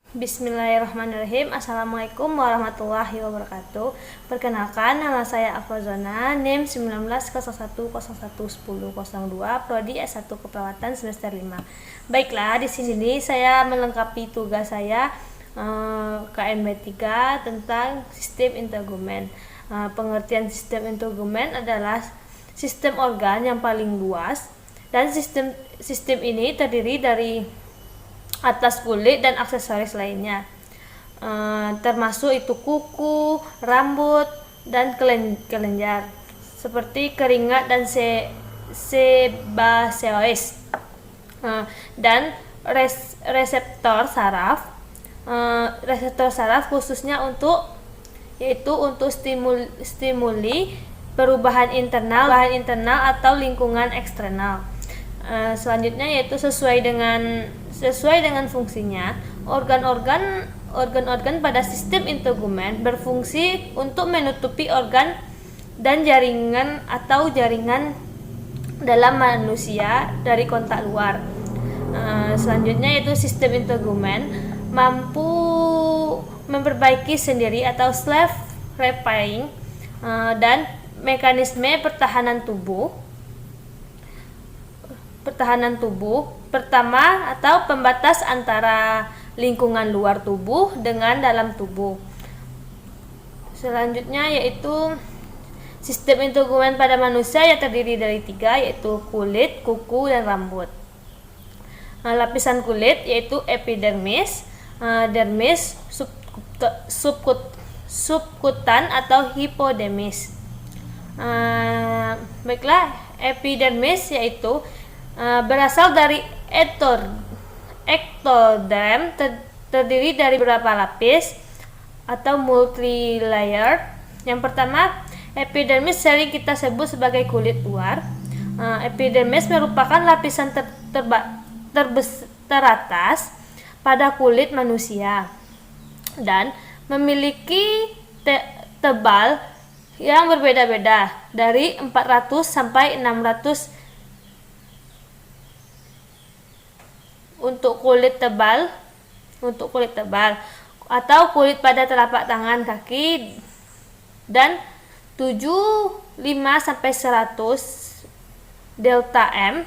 Bismillahirrahmanirrahim. Assalamualaikum warahmatullahi wabarakatuh. Perkenalkan, nama saya Afrozona, NIM 1901011002, Prodi S1 Keperawatan semester 5. Baiklah, di sini saya melengkapi tugas saya KNB 3 tentang sistem integumen. Pengertian sistem integumen adalah sistem organ yang paling luas, dan sistem ini terdiri dari atas kulit dan aksesoris lainnya, termasuk itu kuku, rambut, dan kelenjar seperti keringat dan sebaceous, dan reseptor saraf. Reseptor saraf khususnya untuk stimuli perubahan internal atau lingkungan eksternal. Selanjutnya yaitu sesuai dengan fungsinya, organ-organ pada sistem integumen berfungsi untuk menutupi organ dan jaringan dalam manusia dari kontak luar. Selanjutnya yaitu sistem integumen mampu memperbaiki sendiri atau self-repairing dan mekanisme pertahanan tubuh pertama atau pembatas antara lingkungan luar tubuh dengan dalam tubuh. Selanjutnya yaitu sistem integumen pada manusia yang terdiri dari 3, yaitu kulit, kuku, dan rambut. Lapisan kulit yaitu epidermis, dermis, subkutan atau hipodermis. Baiklah, epidermis yaitu berasal dari ektoderm, terdiri dari beberapa lapis atau multi-layer. Yang pertama, epidermis sering kita sebut sebagai kulit luar. Epidermis merupakan lapisan teratas pada kulit manusia dan memiliki tebal yang berbeda-beda dari 400 sampai 600 untuk kulit tebal atau kulit pada telapak tangan, kaki, dan 75 sampai 100 delta M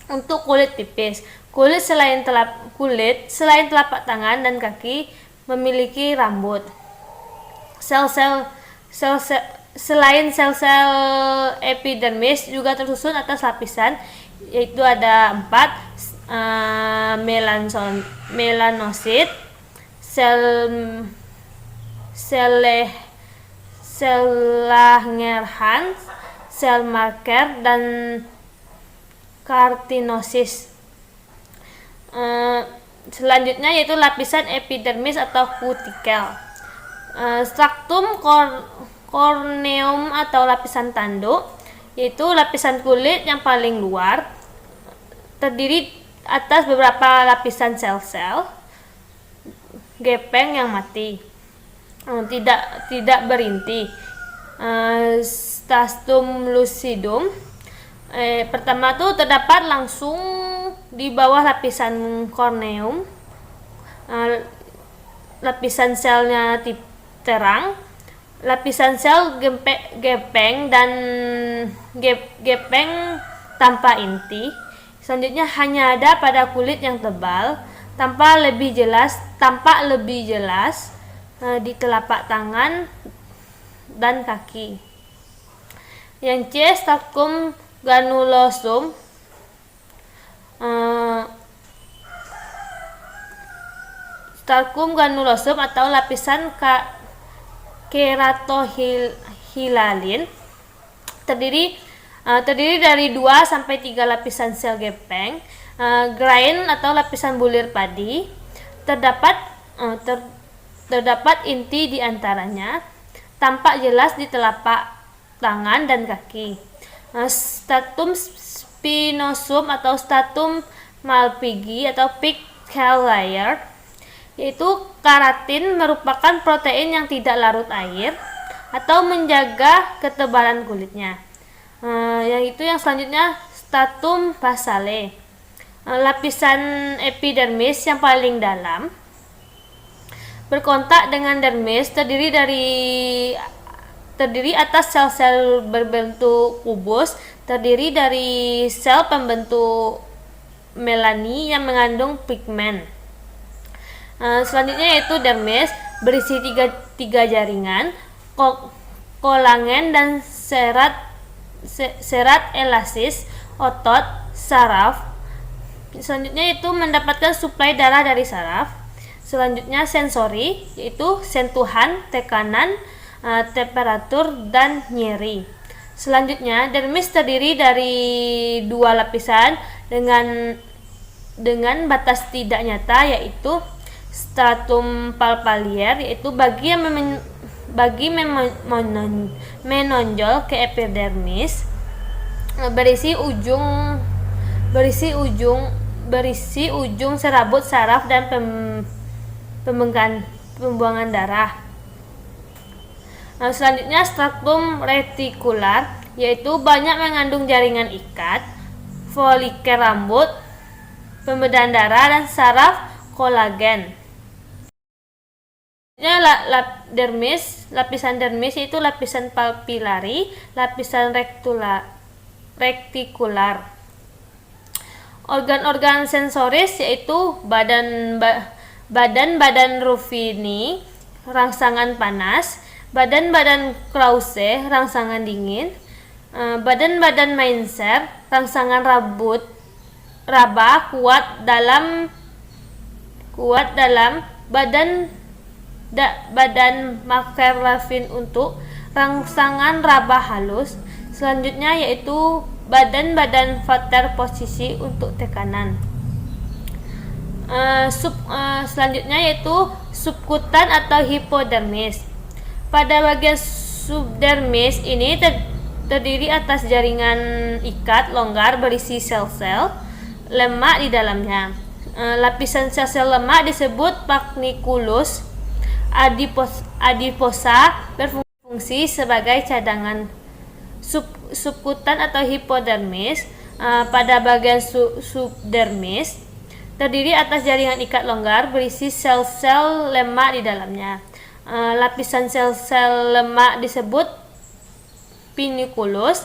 untuk kulit tipis. Kulit selain telapak tangan dan kaki memiliki rambut. Selain sel-sel epidermis juga tersusun atas lapisan, yaitu ada 4: melanosit, sel Langerhans, sel marker, dan keratinosis. Selanjutnya yaitu lapisan epidermis atau kutikel. Stratum corneum atau lapisan tanduk, yaitu lapisan kulit yang paling luar, terdiri atas beberapa lapisan sel-sel gepeng yang mati, tidak berinti. Stratum lucidum pertama tuh terdapat langsung di bawah lapisan corneum. Lapisan selnya terang, lapisan sel gepeng dan gepeng tanpa inti. Selanjutnya hanya ada pada kulit yang tebal, tampak lebih jelas di telapak tangan dan kaki. Yang C, stratum granulosum. Stratum granulosum atau lapisan keratohilalin terdiri dari 2 sampai 3 lapisan sel gepeng, grain atau lapisan bulir padi. Terdapat inti di antaranya, tampak jelas di telapak tangan dan kaki. Stratum spinosum atau stratum malpighi atau pigtail layer, yaitu keratin, merupakan protein yang tidak larut air atau menjaga ketebalan kulitnya. Yang selanjutnya stratum basale, lapisan epidermis yang paling dalam, berkontak dengan dermis terdiri atas sel-sel berbentuk kubus, terdiri dari sel pembentuk melani yang mengandung pigmen. Selanjutnya yaitu dermis berisi tiga jaringan, kolagen dan serat elasis, otot, saraf. Selanjutnya itu mendapatkan suplai darah dari saraf. Selanjutnya sensori, yaitu sentuhan, tekanan, temperatur, dan nyeri. Selanjutnya dermis terdiri dari dua lapisan dengan batas tidak nyata, yaitu stratum palpalier, yaitu menonjol ke epidermis, berisi ujung serabut saraf dan pembuangan darah. Selanjutnya stratum retikular, yaitu banyak mengandung jaringan ikat, folikel rambut, pembedahan darah, dan saraf kolagen. Lapisan dermis itu lapisan papilari, lapisan retikular. Organ-organ sensoris yaitu badan Ruffini, rangsangan panas, badan Krause, rangsangan dingin, badan Mainzer, rangsangan raba kuat dalam, badan McLaughlin untuk rangsangan raba halus. Selanjutnya yaitu badan Vater posisi untuk tekanan. Selanjutnya yaitu subkutan atau hipodermis. Pada bagian subdermis ini terdiri atas jaringan ikat longgar berisi sel-sel lemak di dalamnya. Lapisan sel-sel lemak disebut panicculus. Adiposa berfungsi sebagai cadangan. Subkutan atau hipodermis, pada bagian subdermis terdiri atas jaringan ikat longgar berisi sel-sel lemak di dalamnya. Lapisan sel-sel lemak disebut piniculus.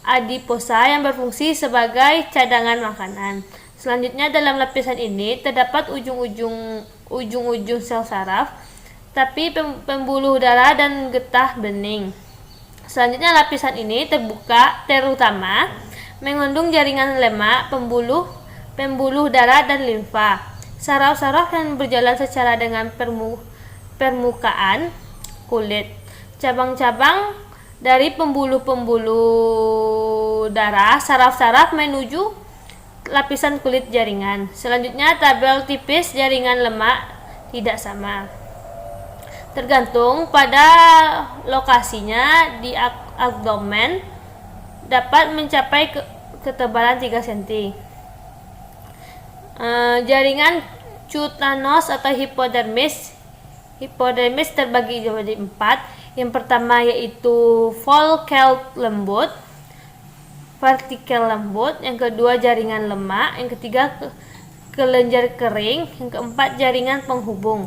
Adiposa yang berfungsi sebagai cadangan makanan. Selanjutnya dalam lapisan ini terdapat ujung-ujung sel saraf, tapi pembuluh darah dan getah bening. Selanjutnya lapisan ini terutama mengandung jaringan lemak, pembuluh darah, dan limfa. Saraf-saraf yang berjalan secara dengan permukaan kulit. Cabang-cabang dari pembuluh darah, saraf-saraf menuju lapisan kulit jaringan. Selanjutnya tabel tipis jaringan lemak tidak sama. Tergantung pada lokasinya di abdomen dapat mencapai ketebalan 3 cm. Jaringan cutaneous atau hipodermis terbagi menjadi 4. Yang pertama yaitu follikel lembut, vertikel lembut, yang kedua jaringan lemak, yang ketiga kelenjar kering, yang keempat jaringan penghubung.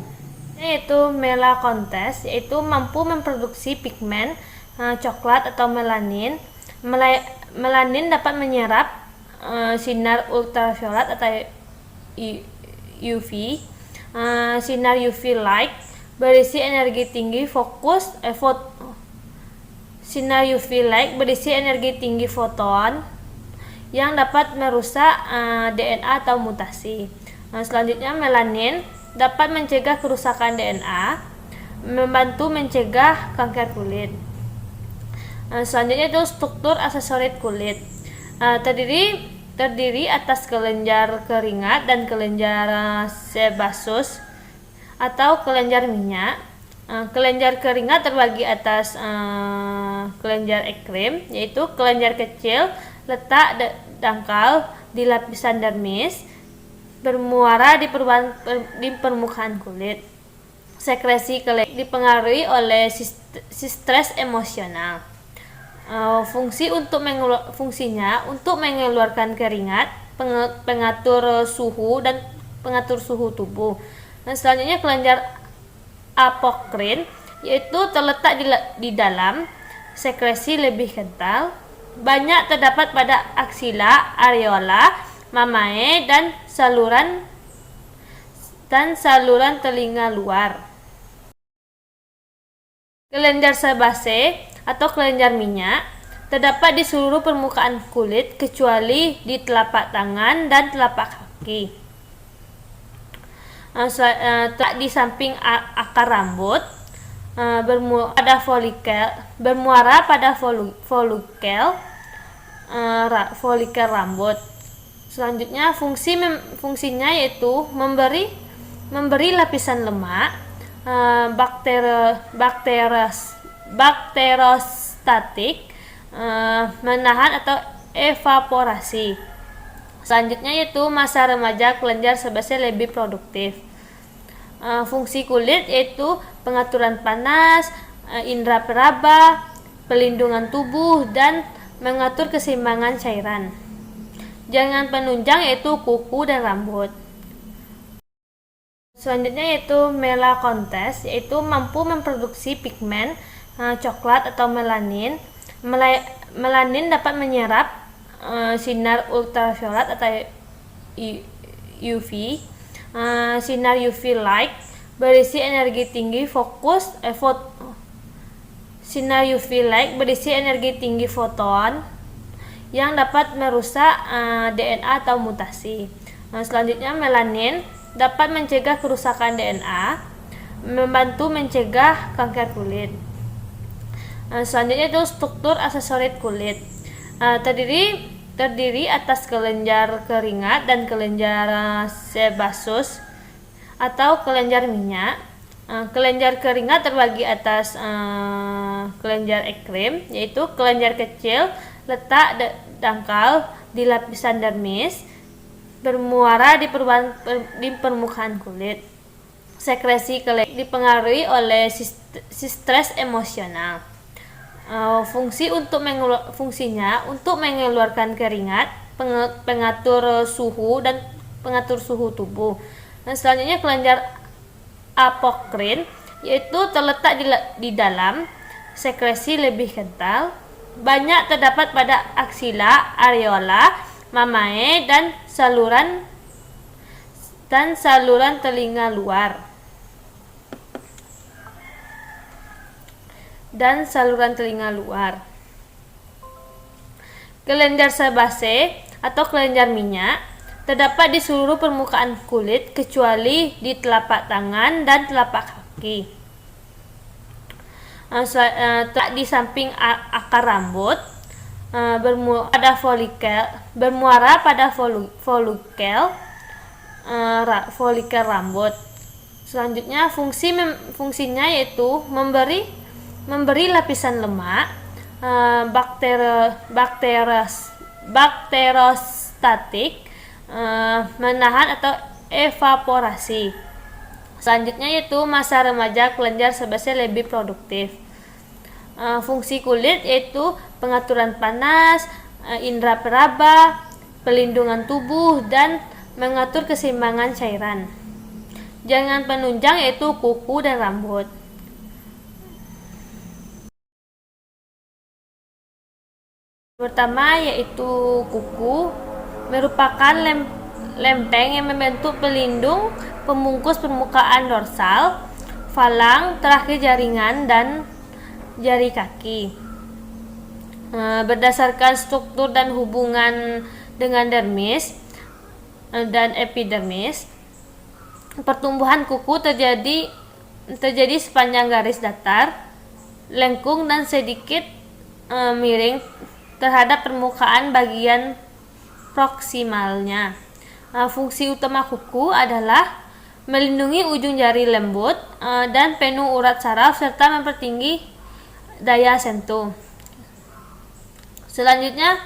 Yaitu melakontes, yaitu mampu memproduksi pigmen coklat atau melanin. Melanin dapat menyerap sinar ultraviolet atau UV. Sinar UV light berisi energi tinggi sinar UV light berisi energi tinggi foton yang dapat merusak DNA atau mutasi. Selanjutnya melanin dapat mencegah kerusakan DNA, membantu mencegah kanker kulit. Selanjutnya itu struktur aksesoris kulit. Terdiri atas kelenjar keringat dan kelenjar sebaceous atau kelenjar minyak. Kelenjar keringat terbagi atas kelenjar ekrim, yaitu kelenjar kecil letak dangkal di lapisan dermis, bermuara di permukaan kulit. Sekresi kelenjar dipengaruhi oleh stres emosional. Fungsinya untuk mengeluarkan keringat, pengatur suhu tubuh. Selanjutnya kelenjar apokrin, yaitu terletak di dalam, sekresi lebih kental, banyak terdapat pada aksila, areola, mamae, dan saluran telinga luar. Kelenjar sebase atau kelenjar minyak terdapat di seluruh permukaan kulit kecuali di telapak tangan dan telapak kaki. Di samping akar rambut, bermuara pada folikel rambut. Selanjutnya fungsinya yaitu memberi lapisan lemak, bakterostatik, menahan atau evaporasi. Selanjutnya yaitu masa remaja kelenjar sebase lebih produktif. Fungsi kulit yaitu pengaturan panas, indera peraba, pelindungan tubuh, dan mengatur keseimbangan cairan. Jaringan penunjang yaitu kuku dan rambut. Selanjutnya yaitu melakontes, yaitu mampu memproduksi pigmen coklat atau melanin. Melanin dapat menyerap sinar ultraviolet atau UV. Sinar UV light berisi energi tinggi sinar UV light berisi energi tinggi foton yang dapat merusak DNA atau mutasi. Selanjutnya melanin dapat mencegah kerusakan DNA, membantu mencegah kanker kulit. Selanjutnya itu struktur aksesoris kulit. Terdiri atas kelenjar keringat dan kelenjar sebaceous atau kelenjar minyak. Kelenjar keringat terbagi atas kelenjar ekrim, yaitu kelenjar kecil letak dangkal di lapisan dermis, bermuara di permukaan kulit. Sekresi kelenjar dipengaruhi oleh stres emosional. Fungsinya untuk mengeluarkan keringat, pengatur suhu tubuh. Dan selanjutnya kelenjar apokrin, yaitu terletak di dalam, sekresi lebih kental, banyak terdapat pada aksila, areola, mamae, dan saluran telinga luar. Kelenjar sebase atau kelenjar minyak terdapat di seluruh permukaan kulit kecuali di telapak tangan dan telapak kaki. Di samping akar rambut, bermuara pada folikel rambut. Selanjutnya fungsinya yaitu memberi lapisan lemak, bakterostatik, menahan atau evaporasi. Selanjutnya yaitu masa remaja kelenjar sebase lebih produktif. Fungsi kulit yaitu pengaturan panas, indera peraba, pelindungan tubuh, dan mengatur keseimbangan cairan. Jaringan penunjang yaitu kuku dan rambut. Pertama yaitu kuku, merupakan lempeng yang membentuk pelindung pembungkus permukaan dorsal, falang, terakhir jaringan, dan jari kaki. Berdasarkan struktur dan hubungan dengan dermis dan epidermis, pertumbuhan kuku terjadi sepanjang garis datar, lengkung, dan sedikit miring terhadap permukaan bagian proksimalnya. Fungsi utama kuku adalah melindungi ujung jari lembut dan penuh urat saraf serta mempertinggi daya sentuh. Selanjutnya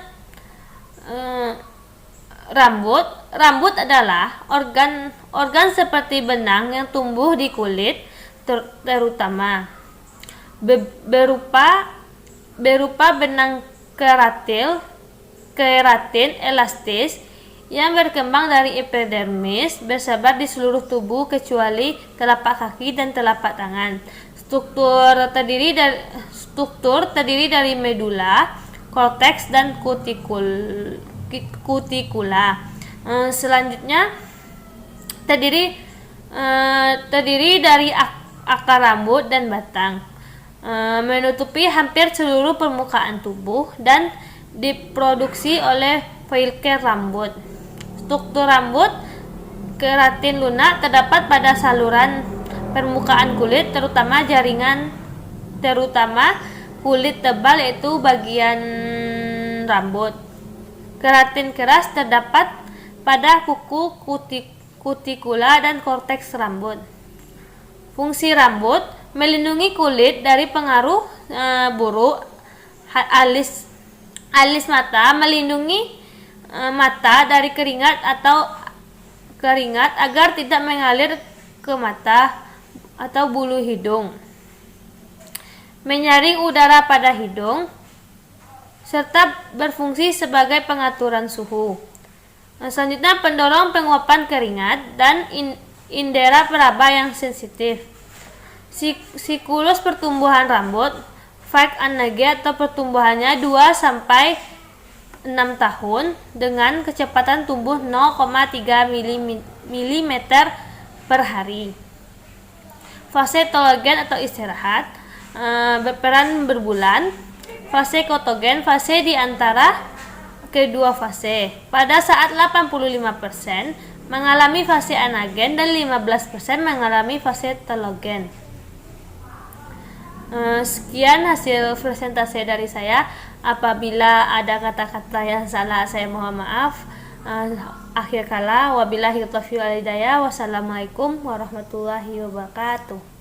rambut adalah organ seperti benang yang tumbuh di kulit, terutama berupa benang keratin elastis yang berkembang dari epidermis, bersebar di seluruh tubuh kecuali telapak kaki dan telapak tangan. Struktur terdiri dari medula, korteks, dan kutikula. Selanjutnya terdiri dari akar rambut dan batang, menutupi hampir seluruh permukaan tubuh dan diproduksi oleh follikel rambut. Struktur rambut keratin lunak terdapat pada saluran permukaan kulit, terutama kulit tebal, yaitu bagian rambut. Keratin keras terdapat pada kuku, kutikula, dan korteks rambut. Fungsi rambut melindungi kulit dari pengaruh buruk alis mata, melindungi mata dari keringat agar tidak mengalir ke mata atau bulu hidung, menyaring udara pada hidung, serta berfungsi sebagai pengaturan suhu. Selanjutnya, pendorong penguapan keringat dan indera peraba yang sensitif. Siklus pertumbuhan rambut Fake Anage atau pertumbuhannya 2-6 tahun dengan kecepatan tumbuh 0,3 mm per hari. Fase telogen atau istirahat berperan berbulan. Fase kotogen, fase di antara kedua fase. Pada saat 85% mengalami fase anagen dan 15% mengalami fase telogen. Sekian hasil presentasi dari saya. Apabila ada kata-kata yang salah, saya mohon maaf. Akhir kala, wabillahi taufiq wal hidayah. Wassalamualaikum warahmatullahi wabarakatuh.